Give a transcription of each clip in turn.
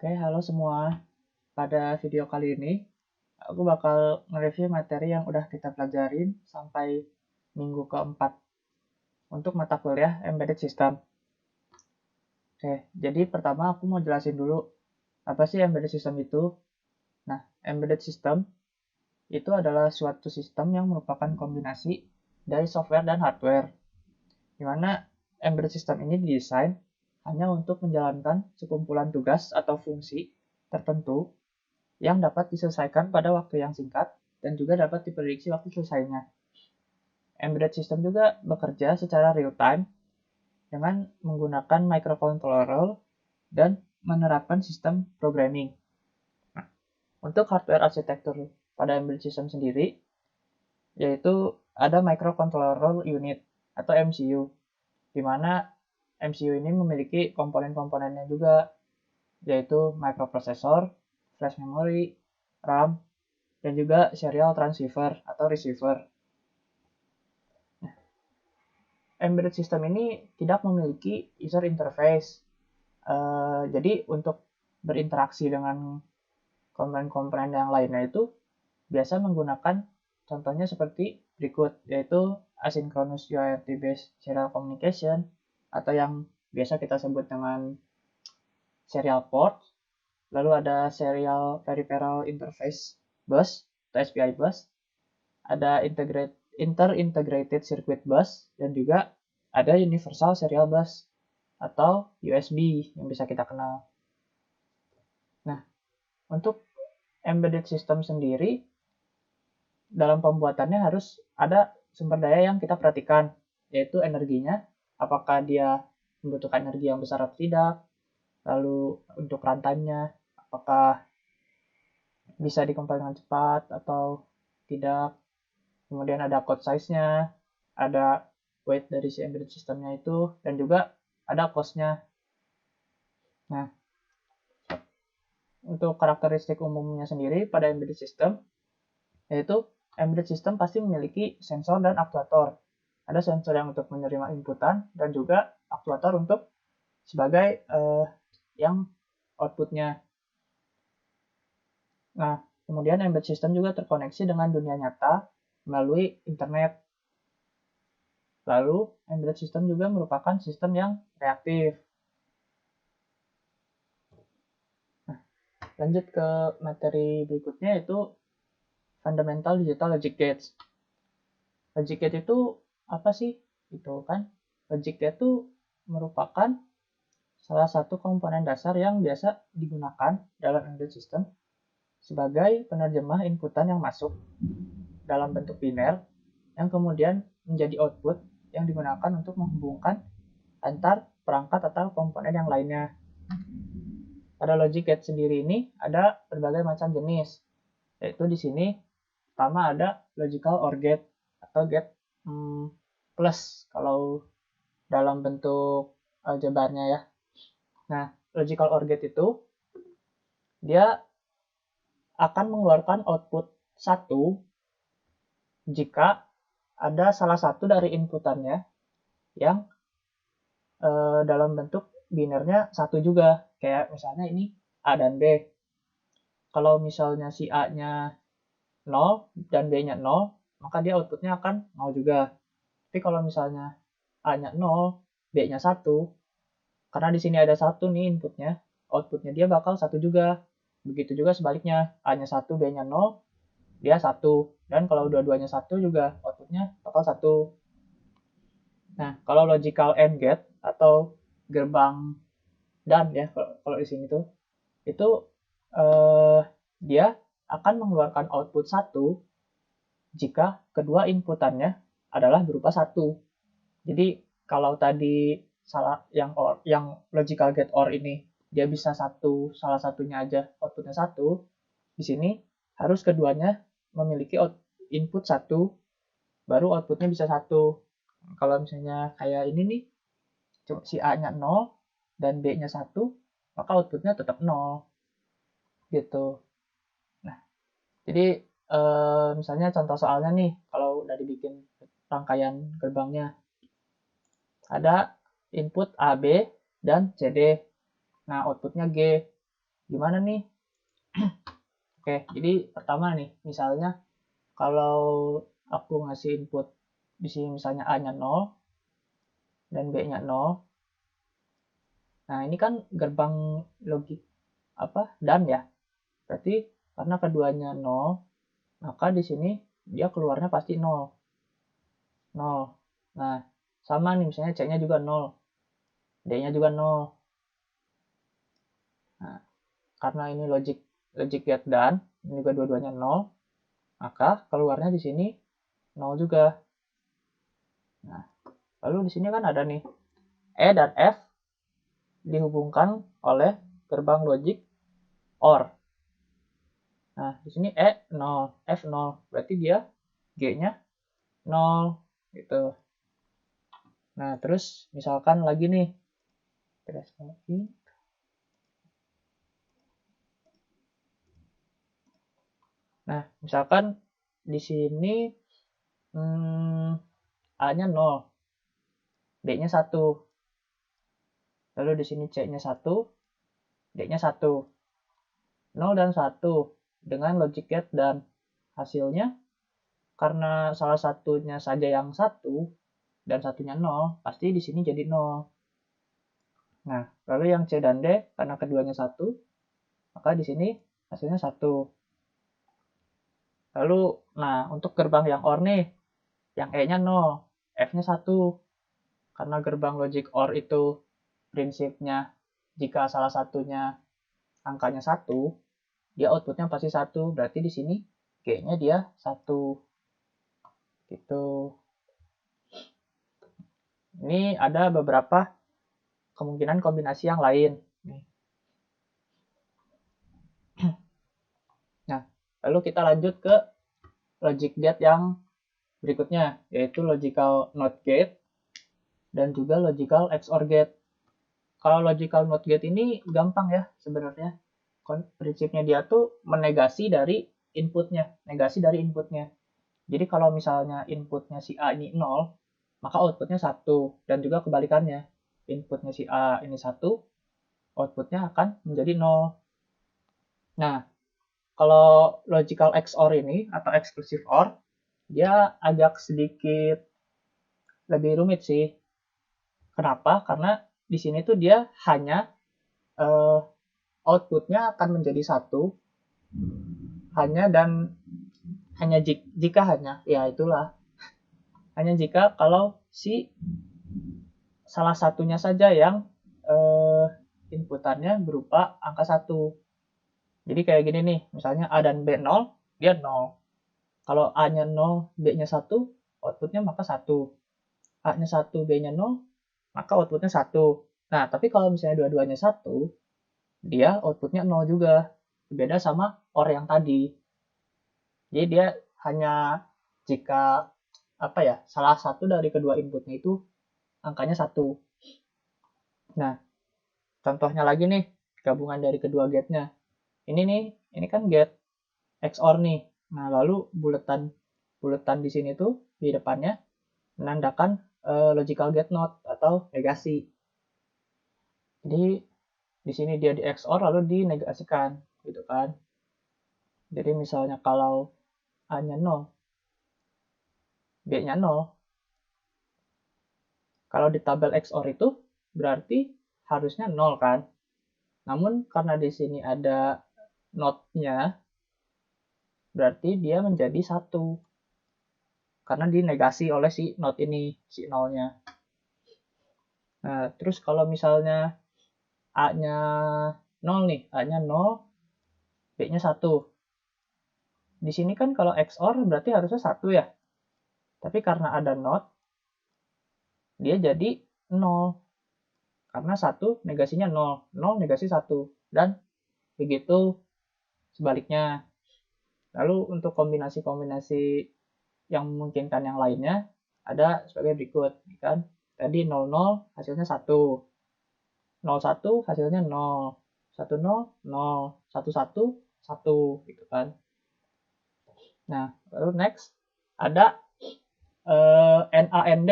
Oke, halo semua. Pada video kali ini, aku bakal nge-review materi yang udah kita pelajarin sampai minggu keempat untuk mata kuliah Embedded System. Oke, jadi pertama aku mau jelasin dulu apa sih Embedded System itu. Nah, Embedded System itu adalah suatu sistem yang merupakan kombinasi dari software dan hardware, di mana Embedded System ini didesain hanya untuk menjalankan sekumpulan tugas atau fungsi tertentu yang dapat diselesaikan pada waktu yang singkat dan juga dapat diprediksi waktu selesainya. Embedded System juga bekerja secara real-time dengan menggunakan microcontroller dan menerapkan sistem programming. Nah, untuk hardware arsitektur pada Embedded System sendiri, yaitu ada microcontroller unit atau MCU, di mana MCU ini memiliki komponen-komponennya juga, yaitu microprocessor, flash memory, RAM, dan juga serial transceiver atau receiver. Embedded System ini tidak memiliki user interface. Jadi untuk berinteraksi dengan komponen-komponen yang lainnya itu biasa menggunakan contohnya seperti berikut, yaitu asynchronous UART based serial communication atau yang biasa kita sebut dengan serial port. Lalu ada serial peripheral interface bus atau SPI bus. Ada inter-integrated circuit bus, dan juga ada universal serial bus atau USB yang bisa kita kenal. Nah, untuk embedded system sendiri, dalam pembuatannya harus ada sumber daya yang kita perhatikan, yaitu energinya, apakah dia membutuhkan energi yang besar atau tidak, lalu untuk runtime-nya, apakah bisa dikompil dengan cepat atau tidak. Kemudian ada code size-nya, ada weight dari si embedded system-nya itu, dan juga ada cost-nya. Nah, untuk karakteristik umumnya sendiri pada embedded system, yaitu embedded system pasti memiliki sensor dan aktuator. Ada sensor yang untuk menerima inputan, dan juga aktuator untuk sebagai yang output-nya. Nah, kemudian embedded system juga terkoneksi dengan dunia nyata melalui internet. Lalu, embedded system juga merupakan sistem yang reaktif. Nah, lanjut ke materi berikutnya, yaitu fundamental digital logic gates. Logic gate itu apa sih? Itu kan, logic gate itu merupakan salah satu komponen dasar yang biasa digunakan dalam embedded system sebagai penerjemah inputan yang masuk dalam bentuk biner yang kemudian menjadi output yang digunakan untuk menghubungkan antar perangkat atau komponen yang lainnya. Pada logic gate sendiri ini ada berbagai macam jenis, yaitu di sini pertama ada logical OR gate atau gate plus kalau dalam bentuk aljabarnya ya. Nah, logical OR gate itu dia akan mengeluarkan output 1 jika ada salah satu dari inputannya yang dalam bentuk binernya 1 juga. Kayak misalnya ini A dan B. Kalau misalnya si A-nya 0 dan B-nya 0, maka dia outputnya akan 0 juga. Tapi kalau misalnya A-nya 0, B-nya 1, karena di sini ada 1 nih inputnya, outputnya dia bakal 1 juga. Begitu juga sebaliknya, A-nya 1, B-nya 0, dia 1. Dan kalau dua-duanya 1 juga, outputnya bakal 1. Nah, kalau logical AND gate atau gerbang dan ya, kalau di sini tuh, itu dia akan mengeluarkan output 1 jika kedua inputannya adalah berupa 1. Jadi kalau tadi yang logical gate OR ini dia bisa salah satunya aja outputnya 1, di sini harus keduanya memiliki input 1 baru outputnya bisa 1. Kalau misalnya kayak ini nih, si A-nya 0 dan B-nya 1, maka outputnya tetap 0 gitu. Nah, jadi misalnya contoh soalnya nih, kalau udah dibikin rangkaian gerbangnya, ada input A, B, dan CD. Nah, outputnya G. Gimana nih? Oke, jadi pertama nih, misalnya kalau aku ngasih input di sini misalnya A-nya 0 dan B-nya 0. Nah, ini kan gerbang logik dan ya. Berarti karena keduanya 0, maka di sini dia keluarnya pasti 0. 0. Nah, sama nih misalnya C-nya juga 0. D-nya juga 0. Nah, karena ini logic get dan ini juga dua-duanya 0, maka keluarnya di sini 0 juga. Nah, lalu di sini kan ada nih E dan F dihubungkan oleh gerbang logic OR. Nah, di sini E 0, F 0, berarti dia G-nya 0 gitu. Nah, terus misalkan lagi nih. Nah, misalkan di sini A-nya 0, D-nya 1. Lalu di sini C-nya 1, D-nya 1. 0 dan 1 dengan logic get dan hasilnya karena salah satunya saja yang 1 dan satunya 0, pasti di sini jadi 0. Nah, lalu yang C dan D karena keduanya 1, maka di sini hasilnya 1. Lalu, nah untuk gerbang yang OR nih, yang E-nya 0, F-nya 1. Karena gerbang logic OR itu prinsipnya jika salah satunya angkanya 1, dia outputnya pasti 1. Berarti di sini G-nya dia 1. Gitu. Ini ada beberapa kemungkinan kombinasi yang lain. Nah, lalu kita lanjut ke logic gate yang berikutnya, yaitu logical NOT gate dan juga logical XOR gate. Kalau logical NOT gate ini gampang ya sebenarnya. Prinsipnya dia tuh menegasi dari inputnya, Jadi kalau misalnya inputnya si A ini 0, maka outputnya 1. Dan juga kebalikannya, inputnya si A ini 1, outputnya akan menjadi 0. Nah, kalau logical XOR ini atau exclusive OR, dia agak sedikit lebih rumit sih. Kenapa? Karena di sini tuh dia hanya outputnya akan menjadi 1 hanya jika kalau si salah satunya saja yang inputannya berupa angka 1. Jadi kayak gini nih, misalnya A dan B 0, dia 0. Kalau A-nya 0, B-nya 1, outputnya maka 1. A-nya 1, B-nya 0, maka outputnya 1. Nah, tapi kalau misalnya dua-duanya 1, dia outputnya 0 juga. Beda sama OR yang tadi. Jadi dia hanya jika salah satu dari kedua inputnya itu angkanya 1. Nah, contohnya lagi nih, gabungan dari kedua gate-nya. Ini kan gate XOR nih. Nah, lalu buletan di sini tuh di depannya menandakan logical gate not atau negasi. Jadi di sini dia di XOR lalu dinegasikan gitu kan. Jadi misalnya kalau A-nya 0, B-nya 0. Kalau di tabel XOR itu berarti harusnya 0 kan. Namun karena di sini ada not-nya, berarti dia menjadi 1. Karena dinegasi oleh si not ini, si 0-nya. Nah, terus kalau misalnya A-nya 0 nih, A-nya 0, B-nya 1. Di sini kan kalau XOR berarti harusnya 1 ya. Tapi karena ada not, dia jadi 0. Karena 1 negasinya 0, 0 negasi 1. Dan begitu sebaliknya. Lalu untuk kombinasi-kombinasi yang memungkinkan yang lainnya ada sebagai berikut, kan? Tadi 00 hasilnya 1. 01 hasilnya 0. 10 0, 11 1 gitu kan. Nah, lalu next ada NAND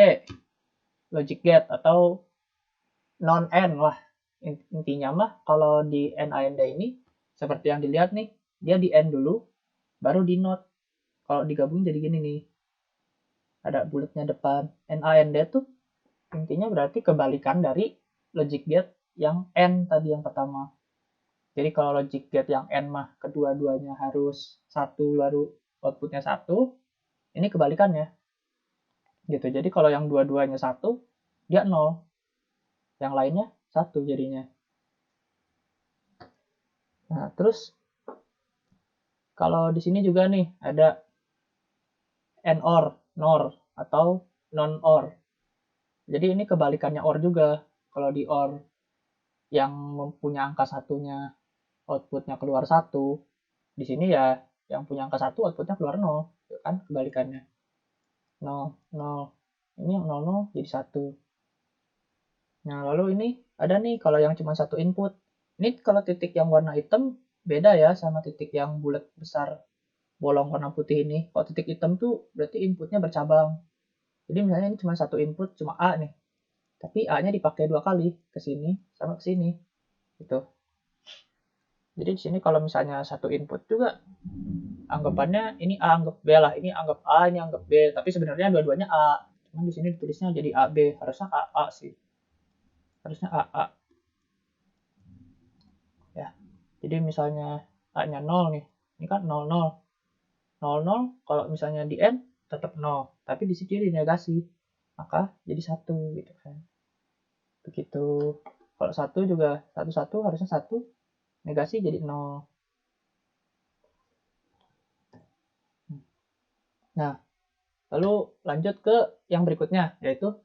logic gate atau non-N lah. Intinya mah kalau di NAND ini seperti yang dilihat nih, dia di AND dulu, baru di NOT. Kalau digabung jadi gini nih, ada bulatnya depan. NA ND tuh intinya berarti kebalikan dari logic gate yang N tadi yang pertama. Jadi kalau logic gate yang N mah kedua-duanya harus satu baru outputnya satu, ini kebalikannya. Gitu. Jadi kalau yang dua-duanya satu, dia 0. Yang lainnya satu jadinya. Nah, terus kalau di sini juga nih ada NOR, NOR atau non-OR. Jadi ini kebalikannya OR juga. Kalau di OR yang mempunyai angka satunya outputnya keluar satu, di sini ya yang punya angka satu outputnya keluar 0, kan kebalikannya. 0, 0. Ini yang 0, 0 jadi 1. Nah, lalu ini ada nih kalau yang cuma satu input. Ini kalau titik yang warna hitam beda ya sama titik yang bulat besar bolong warna putih ini. Kalau titik hitam tuh berarti inputnya bercabang. Jadi misalnya ini cuma satu input, cuma A nih. Tapi A-nya dipakai 2 kali, ke sini sama ke sini. Gitu. Jadi di sini kalau misalnya satu input juga anggapannya ini A anggap B lah, ini anggap A, ini anggap B, tapi sebenarnya dua-duanya A. Cuman di sini ditulisnya jadi AB, harusnya AA sih. Harusnya AA. Ya. Jadi misalnya A-nya 0 nih. Ini kan 0 0. 0 0 kalau misalnya di N tetap 0, tapi di sini dinegasi. Maka jadi 1 gitu kan. Begitu. Kalau 1 juga 1 1 harusnya 1 negasi jadi 0. Nah, lalu lanjut ke yang berikutnya, yaitu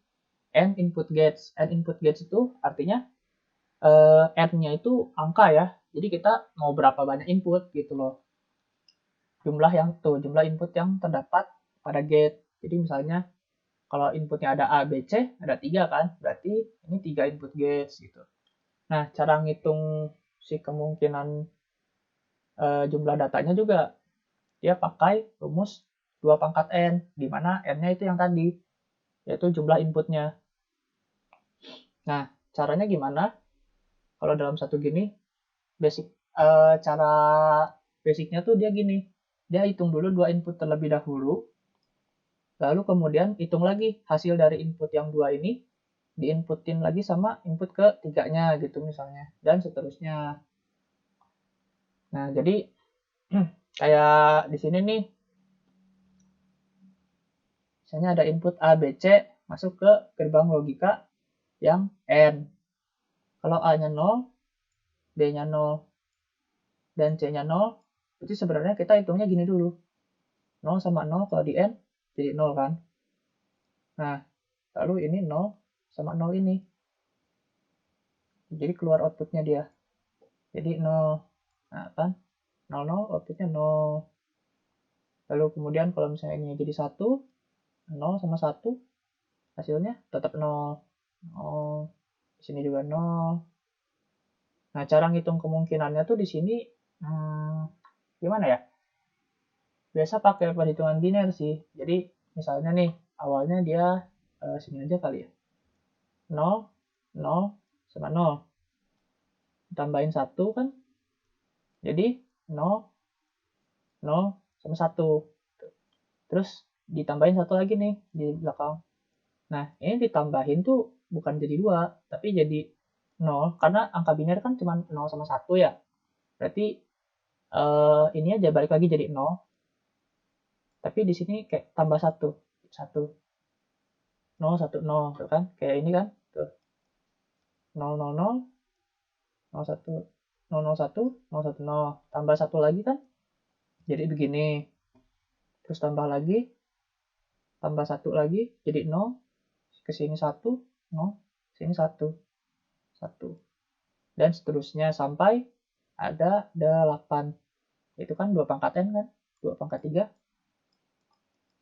N input gates. N input gates itu artinya N-nya itu angka ya. Jadi kita mau berapa banyak input gitu loh. Jumlah input yang terdapat pada gate. Jadi misalnya kalau inputnya ada A, B, C, ada 3 kan. Berarti ini 3 input gates gitu. Nah, cara ngitung si kemungkinan jumlah datanya juga dia pakai rumus 2 pangkat N, di mana N-nya itu yang tadi, yaitu jumlah inputnya. Nah, caranya gimana? Kalau dalam satu gini, cara basicnya tuh dia gini, dia hitung dulu 2 input terlebih dahulu, lalu kemudian hitung lagi hasil dari input yang 2 ini, diinputin lagi sama input ke tiganya gitu misalnya, dan seterusnya. Nah, jadi kayak di sini nih, misalnya ada input A, B, C masuk ke gerbang logika yang N. Kalau A-nya 0, B-nya 0, dan C-nya 0, berarti sebenarnya kita hitungnya gini dulu. 0 sama 0 kalau di N jadi 0 kan. Nah, lalu ini 0 sama 0 ini. Jadi keluar outputnya dia. Jadi 0. Nah, kan? 0, 0, outputnya 0. Lalu kemudian kalau misalnya ini jadi 1, 0 sama 1, hasilnya tetap 0. 0. Di sini juga 0. Nah, cara ngitung kemungkinannya tuh di sini, gimana ya? Biasa pakai perhitungan biner sih. Jadi, misalnya nih, awalnya dia sini aja kali ya. 0, 0, sama 0. Tambahin 1 kan, jadi 0, 0, sama 1. Terus ditambahin 1 lagi nih di belakang. Nah, ini ditambahin tuh bukan jadi 2, tapi jadi 0. Karena angka biner kan cuma 0 sama 1 ya. Berarti ini aja balik lagi jadi 0. Tapi di sini kayak tambah 1. 1. 0, 1, 0. Tuh kan? Kayak ini kan? Tuh. 0, 0, 0. 0, 1. 0, 0, 1. 0, 1, 0. Tambah 1 lagi kan? Jadi begini. Terus tambah lagi. Tambah 1 lagi. Jadi 0. Kesini 1. 0. Sini 1. 1. Dan seterusnya sampai ada 8. Itu kan 2 pangkat N kan? 2 pangkat 3.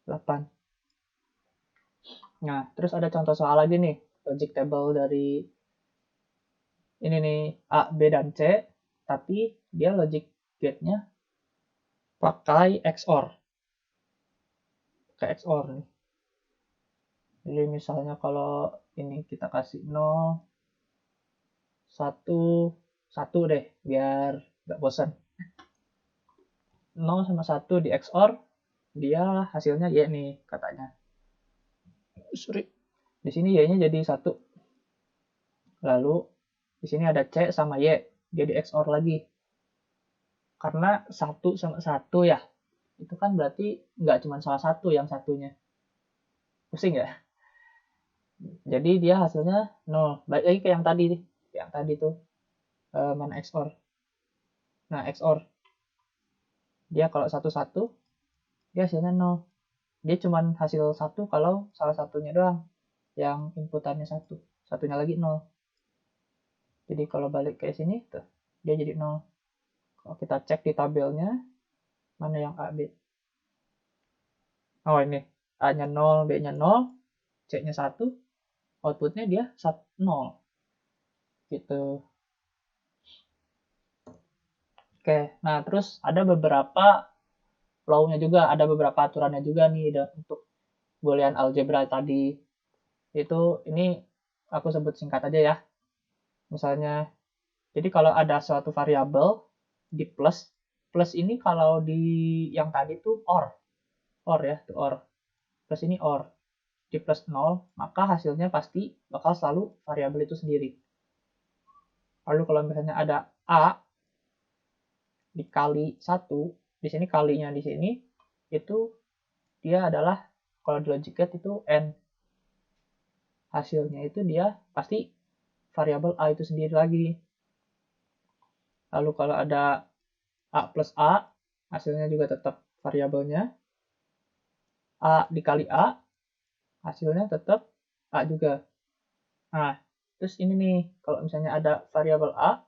8. Nah, terus ada contoh soal lagi nih. Logic table dari ini nih, A, B, dan C. Tapi dia logic gate-nya pakai XOR. Pakai XOR nih. Jadi misalnya kalau ini kita kasih 0, 1, 1 deh, biar nggak bosan. 0 sama 1 di XOR, dia hasilnya Y nih katanya. Sorry. Di sini Y-nya jadi 1. Lalu di sini ada C sama Y, dia di XOR lagi. Karena 1 sama 1 ya, itu kan berarti nggak cuma salah satu yang satunya. Pusing ya? Jadi dia hasilnya 0. Balik lagi ke yang tadi. Yang tadi tuh, mana XOR. Nah, XOR. Dia kalau 1-1, dia hasilnya 0. Dia cuma hasil 1 kalau salah satunya doang. Yang inputannya 1. Satunya lagi 0. Jadi kalau balik ke sini, tuh, dia jadi 0. Kalau kita cek di tabelnya, mana yang A, B. Oh ini, A-nya 0, B-nya 0, C-nya 1, outputnya dia 0. Gitu. Oke, nah terus ada beberapa flow-nya juga, ada beberapa aturannya juga nih untuk boolean algebra tadi. Itu ini aku sebut singkat aja ya. Misalnya, jadi kalau ada suatu variabel di plus, plus ini kalau di yang tadi tuh or ya, tuh or. Plus ini or. Di plus 0, maka hasilnya pasti bakal selalu variabel itu sendiri. Lalu kalau misalnya ada A dikali 1, di sini kalinya di sini, itu dia adalah, kalau di logic gate itu N. Hasilnya itu dia pasti variabel A itu sendiri lagi. Lalu kalau ada A plus A, hasilnya juga tetap variabelnya. A dikali A, hasilnya tetap A juga. Nah, terus ini nih, kalau misalnya ada variabel A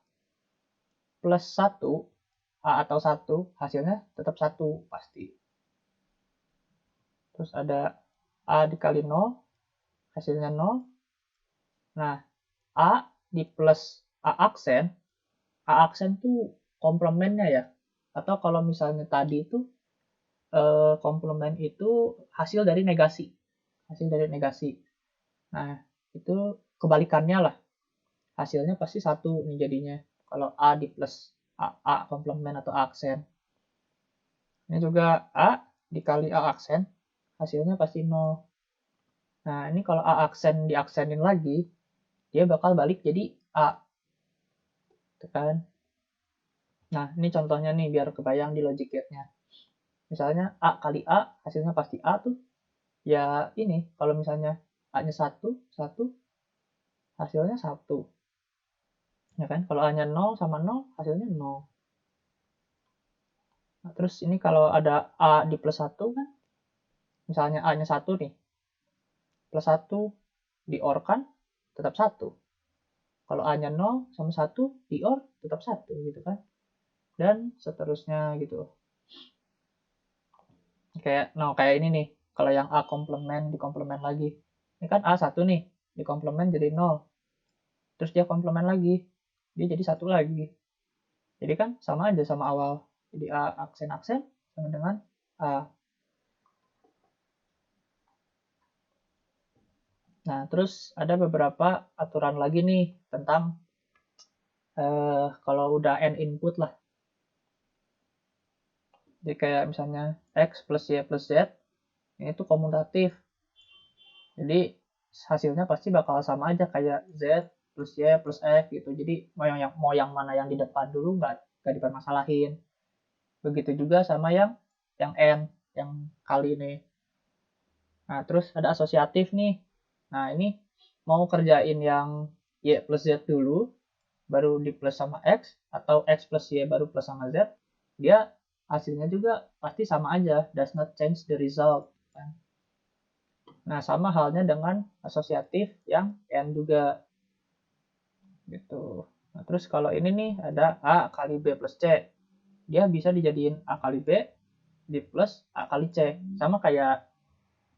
plus 1, A atau 1, hasilnya tetap 1 pasti. Terus ada A dikali 0, hasilnya 0. Nah, A di plus A aksen tuh komplemennya ya. Atau kalau misalnya tadi itu komplement itu hasil dari negasi. Hasil dari negasi. Nah, itu kebalikannya lah. Hasilnya pasti 1 nih jadinya. Kalau A di plus A komplement atau aksen. Ini juga A dikali A aksen, hasilnya pasti 0. Nah, ini kalau A aksen diaksenin lagi, dia bakal balik jadi A. Gitu kan? Nah, ini contohnya nih biar kebayang di logic gate-nya. Misalnya A kali A, hasilnya pasti A tuh. Ya ini, kalau misalnya A-nya 1, hasilnya 1. Ya kan? Kalau A-nya 0 sama 0, hasilnya 0. Nah, terus ini kalau ada A di plus 1 kan, misalnya A-nya 1 nih, plus 1 di OR kan tetap 1. Kalau A-nya 0 sama 1 di OR tetap 1 gitu kan. Dan seterusnya gitu. Kayak ini nih. Kalau yang A komplement dikomplement lagi. Ini kan A 1 nih, dikomplement jadi 0. Terus dia komplement lagi. Dia jadi 1 lagi. Jadi kan sama aja sama awal. Jadi A aksen-aksen sama dengan A. Nah, terus ada beberapa aturan lagi nih tentang kalau udah n input lah. Jadi kayak misalnya X plus Y plus Z, ini tuh komutatif. Jadi hasilnya pasti bakal sama aja kayak Z plus Y plus X gitu. Jadi mau yang mana yang di depan dulu nggak dipermasalahin. Begitu juga sama yang N, yang kali ini. Nah, terus ada asosiatif nih. Nah, ini mau kerjain yang Y plus Z dulu, baru di plus sama X, atau X plus Y baru plus sama Z, dia hasilnya juga pasti sama aja, does not change the result. Nah, sama halnya dengan asosiatif yang N juga. Gitu. Nah, terus kalau ini nih ada A kali B plus C. Dia bisa dijadiin A kali B di plus A kali C. Sama kayak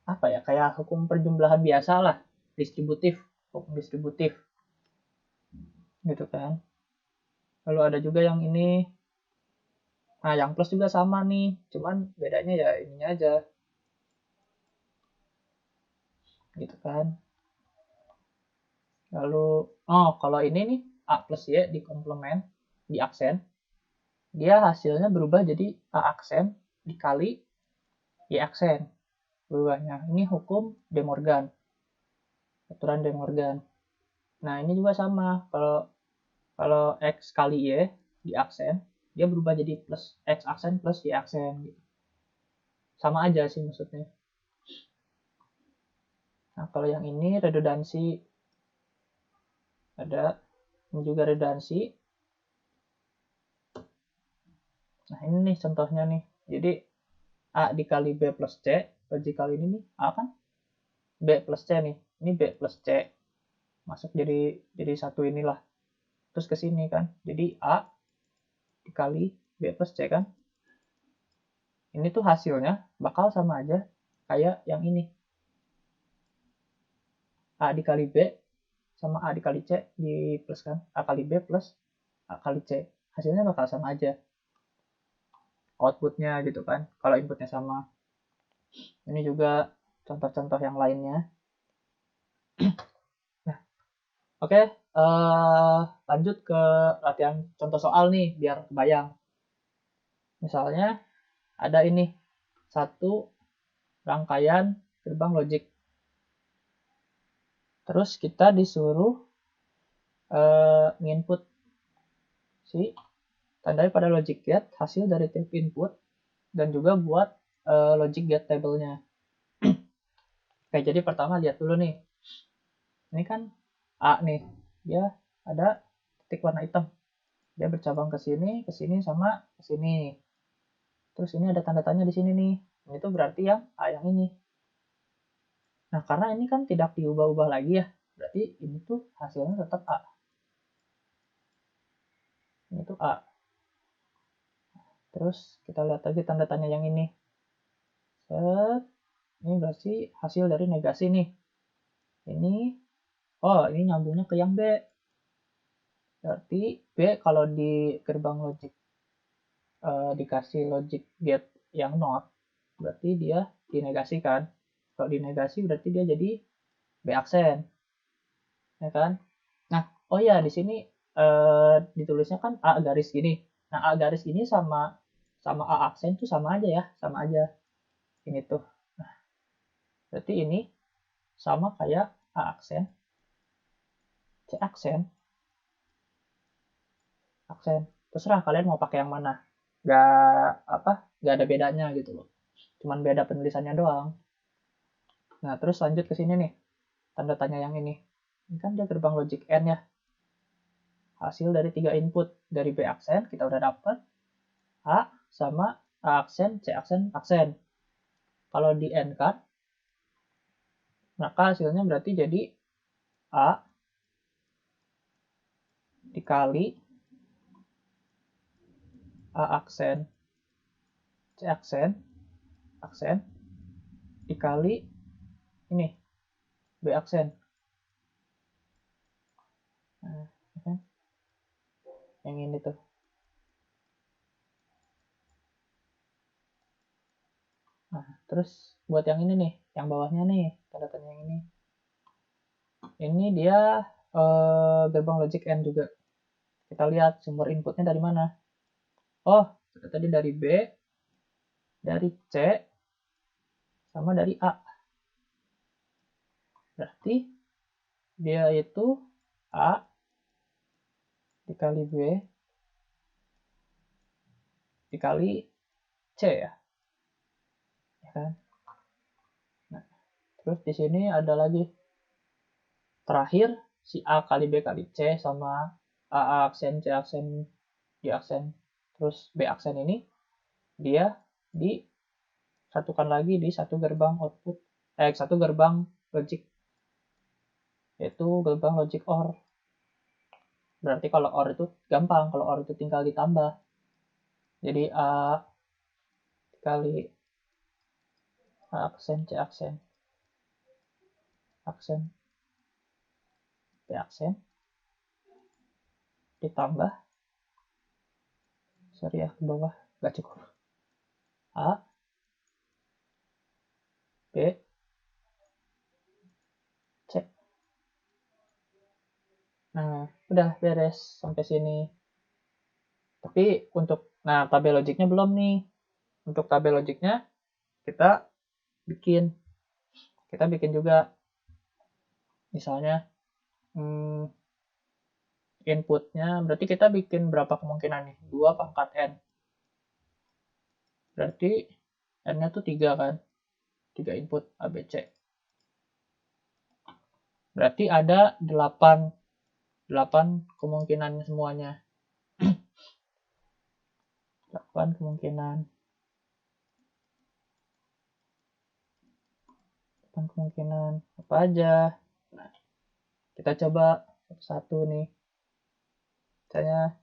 apa ya? Kayak hukum perjumlahan biasa lah, distributif, hukum distributif. Gitu kan. Lalu ada juga yang ini. Nah, yang plus juga sama nih, cuman bedanya ya ininya aja. Gitu kan. Lalu, kalau ini nih, A plus Y di komplement, di aksen. dia hasilnya berubah jadi A aksen dikali Y aksen berubahnya. Ini hukum De Morgan, aturan De Morgan. Nah ini juga sama, kalau X kali Y di aksen, dia berubah jadi plus X aksen plus Y aksen gitu. Sama aja sih maksudnya. Nah kalau yang ini redundansi, ada ini juga redundansi. Nah ini nih contohnya nih, jadi A dikali B plus C, logik kali ini nih A kan B plus C nih, ini B plus C masuk jadi satu inilah, terus ke sini kan, jadi A dikali B plus C kan, ini tuh hasilnya bakal sama aja kayak yang ini, A dikali B sama A dikali C di plus kan, A kali B plus A kali C, hasilnya bakal sama aja outputnya gitu kan, kalau inputnya sama. Ini juga contoh-contoh yang lainnya. Nah, oke, lanjut ke latihan contoh soal nih biar kebayang. Misalnya ada ini satu rangkaian gerbang logik, terus kita disuruh nginput si tandai pada logic gate hasil dari tiap input dan juga buat logic gate table-nya. Oke, jadi pertama lihat dulu nih, ini kan A nih, dia ada titik warna hitam, dia bercabang ke sini sama ke sini. Terus ini ada tanda tanya di sini nih, ini tuh berarti yang A yang ini. Nah karena ini kan tidak diubah-ubah lagi ya, berarti ini tuh hasilnya tetap A. Ini tuh A. Terus kita lihat lagi tanda tanya yang ini. Set. Ini berarti hasil dari negasi nih. Ini, oh ini nyambungnya ke yang B. Berarti B kalau di gerbang logic dikasih logic gate yang not, berarti dia dinegasikan. Kalau dinegasi berarti dia jadi B aksen, ya kan? Nah, oh ya di sini ditulisnya kan A garis gini. Nah A garis ini sama A aksen tuh sama aja ya, sama aja. Ini tuh. Nah, berarti ini sama kayak A aksen, C aksen, aksen. Terserah kalian mau pakai yang mana. Gak ada bedanya gitu loh. Cuman beda penulisannya doang. Nah, terus lanjut ke sini nih. Tanda tanya yang ini. Ini kan dia gerbang logic N ya. Hasil dari 3 input. Dari B aksen kita udah dapet A sama A aksen, C aksen, aksen. Kalau di N kan, maka hasilnya berarti jadi A dikali A aksen, C aksen, aksen, dikali ini B aksen. Nah, kan? Yang ini tuh. Nah, terus buat yang ini nih, yang bawahnya nih, tanda tanya yang ini. Ini dia gerbang logic N juga. Kita lihat sumber inputnya dari mana. Oh, tadi dari B, dari C, sama dari A. Berarti dia itu A dikali B dikali C ya. Ya kan? Nah, terus di sini ada lagi terakhir si A kali B kali C sama A aksen, C aksen, D aksen, terus B aksen ini dia disatukan lagi di satu gerbang output, satu gerbang logic, yaitu gerbang logic OR. Berarti kalau OR itu gampang, kalau OR itu tinggal ditambah. Jadi A kali A aksen, C aksen, aksen, B aksen, ditambah, sorry ya ke bawah, gak cukup. A, B, C. Nah, udah beres sampai sini. Tapi nah tabel logiknya belum nih. Untuk tabel logiknya kita bikin juga. Misalnya inputnya, berarti kita bikin berapa kemungkinan nih? 2 pangkat n. Berarti n-nya tuh 3 kan? 3 input A, B, C. Berarti ada 8 kemungkinan semuanya. 8 kemungkinan. 8 kemungkinan. Apa aja? Nah, kita coba satu-satu nih. Misalnya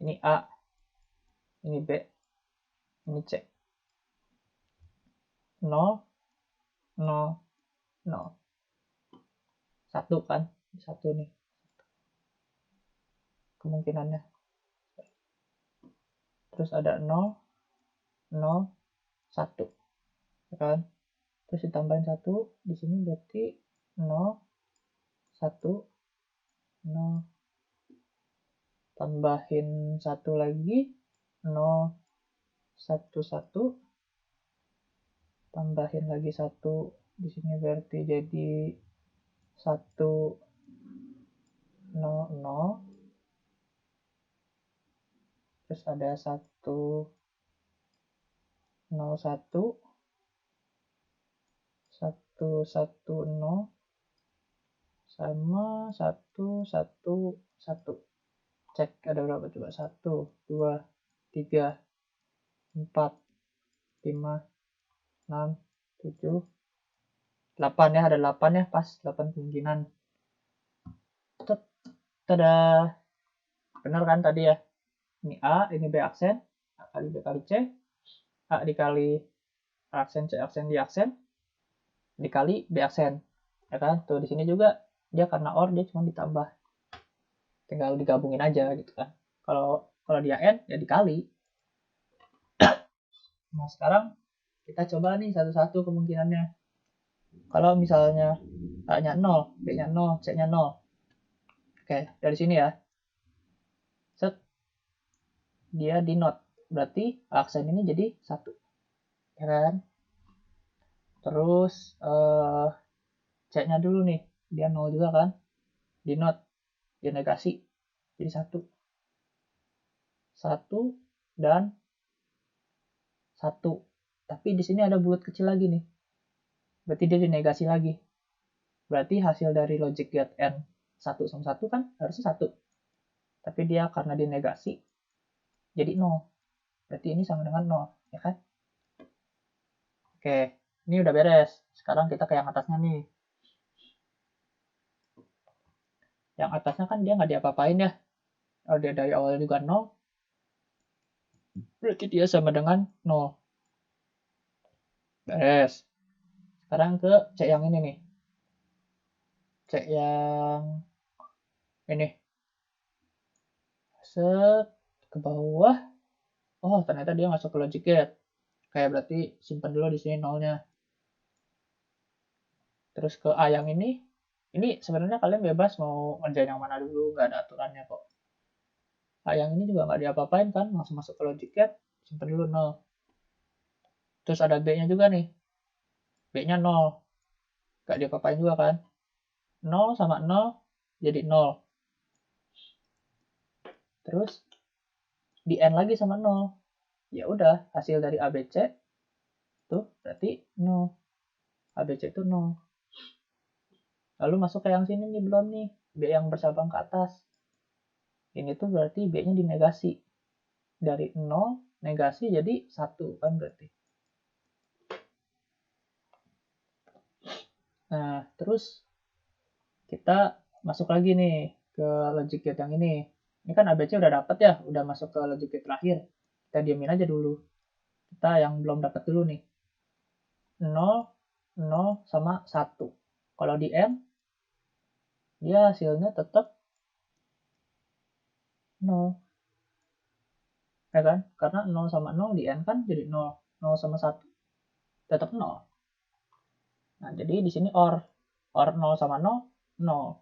ini A, ini B, ini C. 0, 0, 0. 1 kan? 1 nih. Kemungkinannya. Terus ada 0, 0, 1. Ya kan? Terus ditambahin 1. Di sini berarti 0, 1, 0. Tambahin 1 lagi. 0, 1, 1. Tambahin lagi 1. Di sini berarti jadi 1, 0, 0. Terus ada 1, 0, 1. 1, 1, 0. Sama 1, 1, 1. Cek ada berapa coba? 1, 2, 3, 4, 5, 6, 7, 8 ya. Ada 8 ya, pas 8 kemungkinan. Tada. Benar kan tadi ya? Ini A, ini B aksen. A kali B kali C. A dikali aksen C aksen di aksen. Dikali B aksen. Ya kan? Tuh di sini juga dia karena OR dia cuma ditambah. Tinggal digabungin aja gitu kan. Kalau dia N ya dikali. Nah, sekarang kita coba nih satu-satu kemungkinannya. Kalau misalnya A-nya 0, B-nya 0, C-nya 0. Oke, dari sini ya. Set. Dia di not. Berarti aksen ini jadi 1. Ya kan? Terus C-nya dulu nih. Dia 0 juga kan? Di not. Dia negasi. Jadi 1. 1 dan 1. Tapi di sini ada bulat kecil lagi nih. Berarti dia dinegasi lagi. Berarti hasil dari logic get n 1 sama 1 kan harusnya 1. Tapi dia karena dinegasi jadi 0. Berarti ini sama dengan 0, ya kan? Oke, ini udah beres. Sekarang kita ke yang atasnya nih. Yang atasnya kan dia nggak diapa-apain ya. Kalau dia dari awal juga 0, berarti dia sama dengan 0. Beres. Sekarang ke C yang ini nih. C yang ini. Set ke bawah. Oh, ternyata dia masuk ke logic gate. Kayak berarti simpan dulu di sini nolnya. Terus ke A yang ini sebenarnya kalian bebas mau ngerjain yang mana dulu, nggak ada aturannya kok. A yang ini juga nggak diapa-apain kan, langsung masuk ke logic gate, simpan dulu 0. Terus ada B-nya juga nih. B-nya 0. Nggak diapa-apain juga kan. 0 sama 0 jadi 0. Terus di N lagi sama 0. Ya udah, hasil dari ABC tuh berarti 0. ABC itu 0. Lalu masuk ke yang sini nih belum nih. B yang bercabang ke atas. Ini tuh berarti B-nya dinegasi. Dari 0 negasi jadi 1 kan berarti. Nah, terus kita masuk lagi nih ke logic gate yang ini. Ini kan ABC udah dapat ya, udah masuk ke logic gate terakhir. Kita diamin aja dulu. Kita yang belum dapat dulu nih. 0, 0 sama 1. Kalau di M, dia hasilnya tetap 0. Ya kan? Karena 0 sama 0 di N kan jadi 0. 0 sama 1 tetap 0. Nah, jadi di sini OR. OR 0 sama 0, 0.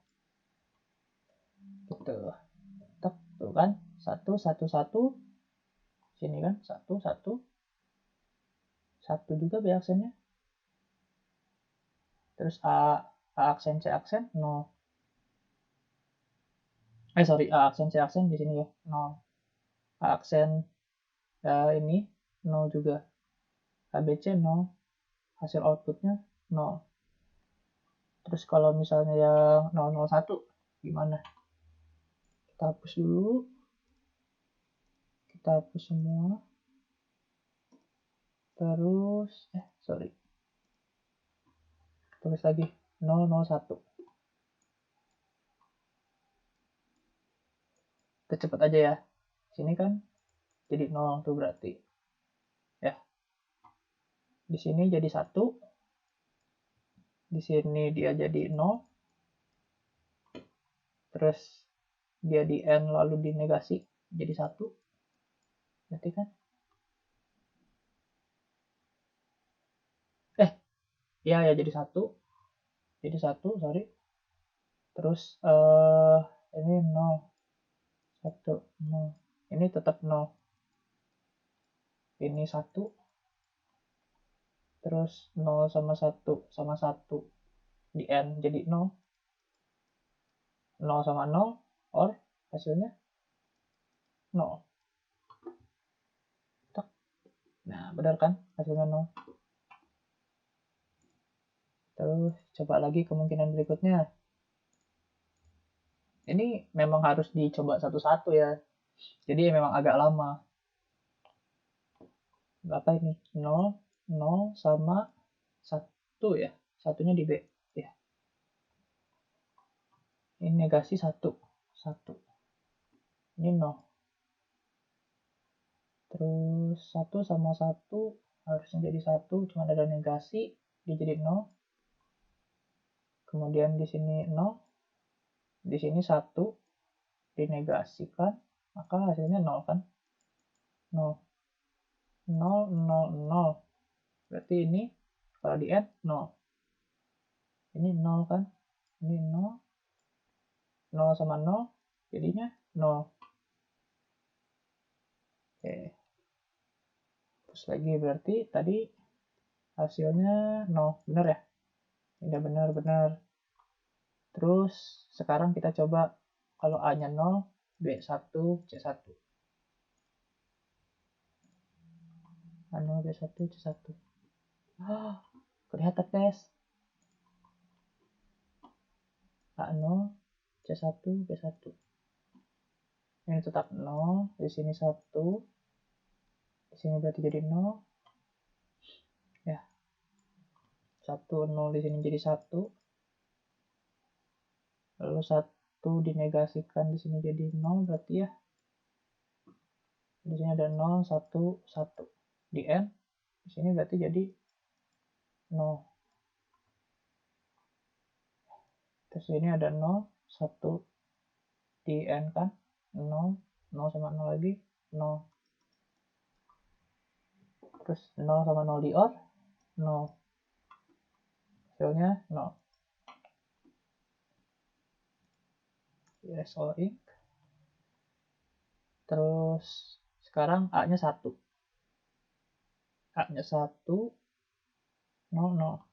Gitu. Tuh kan? 1, 1, 1. Sini kan, 1, 1. 1 juga B aksennya. Terus A aksen, C aksen, 0. Sorry, A aksen, C aksen di sini ya, 0. A aksen ini 0 juga. ABC 0. Hasil outputnya 0. Terus kalau misalnya yang 001 gimana? Kita hapus dulu. Kita hapus semua. Terus, sorry. Tulis lagi 001. Kita cepet aja ya. Sini kan jadi 0 tuh berarti. Ya. Di sini jadi 1. Di sini dia jadi 0. Terus dia di N lalu dinegasi jadi 1. Berarti kan? Ya jadi 1. Jadi 1, sorry. Terus ini 0. 1, 0. Ini tetap 0. Ini 1. Terus 0 sama 1 sama 1 di N jadi 0. 0 sama 0 or hasilnya 0. Nah, benar kan hasilnya 0. Terus coba lagi kemungkinan berikutnya. Ini memang harus dicoba satu-satu ya. Jadi memang agak lama. Berapa ini? 0, 0 sama 1 ya. Satunya di B. Ya. Ini negasi 1. 1. Ini 0. Terus 1 sama 1 harusnya jadi 1. Cuma ada negasi. Dia jadi 0. Kemudian di sini 0. Di sini 1. Dinegasikan. Maka hasilnya 0 kan? 0. 0, 0, 0. Berarti ini kalau di N 0. Ini 0 kan? Ini 0. 0 sama 0 jadinya 0. Oke. Terus lagi berarti tadi hasilnya 0. Benar ya? Tidak benar-benar. Terus sekarang kita coba kalau A-nya 0, B1, C1. A0, B1, C1. Kelihatan guys. A0, C1, B1. Ini tetap 0, di sini 1. Di sini berarti jadi 0. Ya. 1, 0 di sini jadi 1. Lalu 1 dinegasikan di sini jadi 0 berarti ya. Di sini ada 0, 1, 1. Di N, di sini berarti jadi 0. Terus ini ada 0, 1 di N kan, 0, 0 sama 0 lagi, 0. Terus 0 sama 0 di OR, 0. Hasilnya 0. Yes, all ink. Terus sekarang A-nya 1. A-nya 1, 0, 0.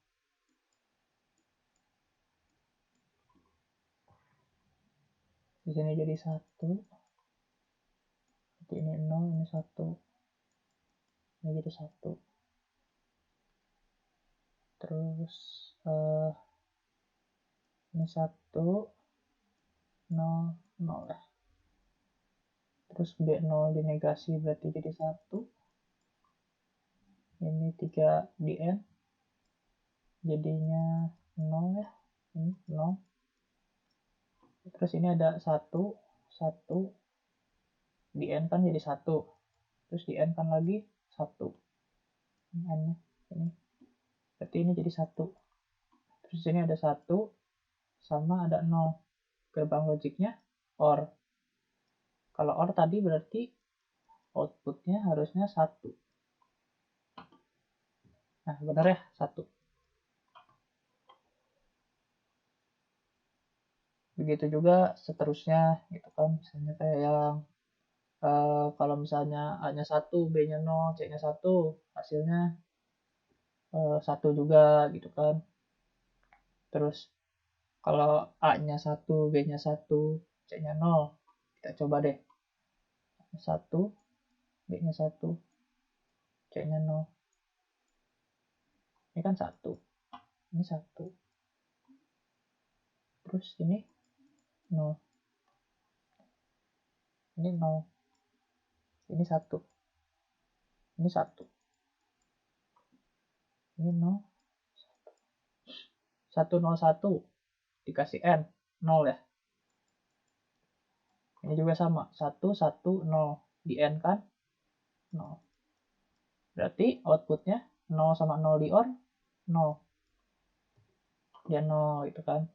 Di sini jadi 1. Jadi ini 0, ini 1. Ini jadi 1. Terus ini 1, 0, 0 ya. Terus B0 dinegasi berarti jadi 1. Ini 3 di N. Jadinya 0 ya. Ini 0. Terus ini ada 1. 1. Di N kan jadi 1. Terus di N kan lagi 1. Ini N-nya. Ini. Berarti ini jadi 1. Terus di sini ada 1. Sama ada 0. Gerbang logiknya OR. Kalau OR tadi berarti outputnya harusnya 1. Nah, benar ya, 1. Begitu juga seterusnya gitu kan, misalnya kayak yang Kalau misalnya A-nya 1, B-nya 0, C-nya 1, hasilnya 1 juga gitu kan. Terus kalau A-nya 1, B-nya 1, C-nya 0, kita coba deh. 1, B-nya 1, C-nya 0. Ini kan 1. Ini 1. Terus ini 0. Ini 0. Ini 1. Ini 1. Ini 0. 1, 0, 1. Dikasih N. 0 ya. Ini juga sama. 1, 1, 0. Di N kan? 0. Berarti outputnya 0 sama 0 di OR 0. Dia 0 gitu kan.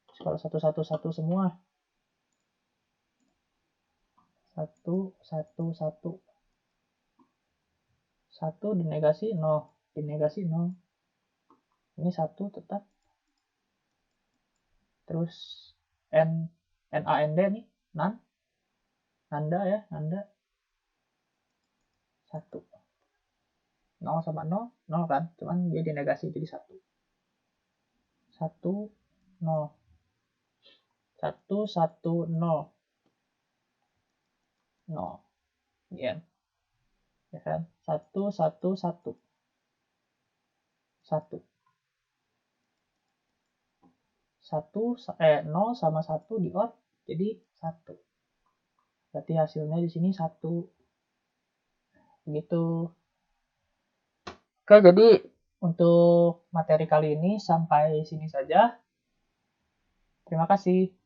Terus kalau 1, 1, 1 semua. 1, 1, 1. 1 dinegasi 0. Dinegasi 0. Ini 1 tetap. Terus N, NAND nih. Nanda ya. Nanda. 1. 0 sama 0, 0 kan? Cuman dia dinegasi jadi 1. 1, 0. 1, 1, 0. 0. N. Ya kan? 1, 1, 1. 1. 0 sama 1 di OR jadi 1. Berarti hasilnya di sini 1. Begitu. Oke, jadi untuk materi kali ini sampai sini saja. Terima kasih.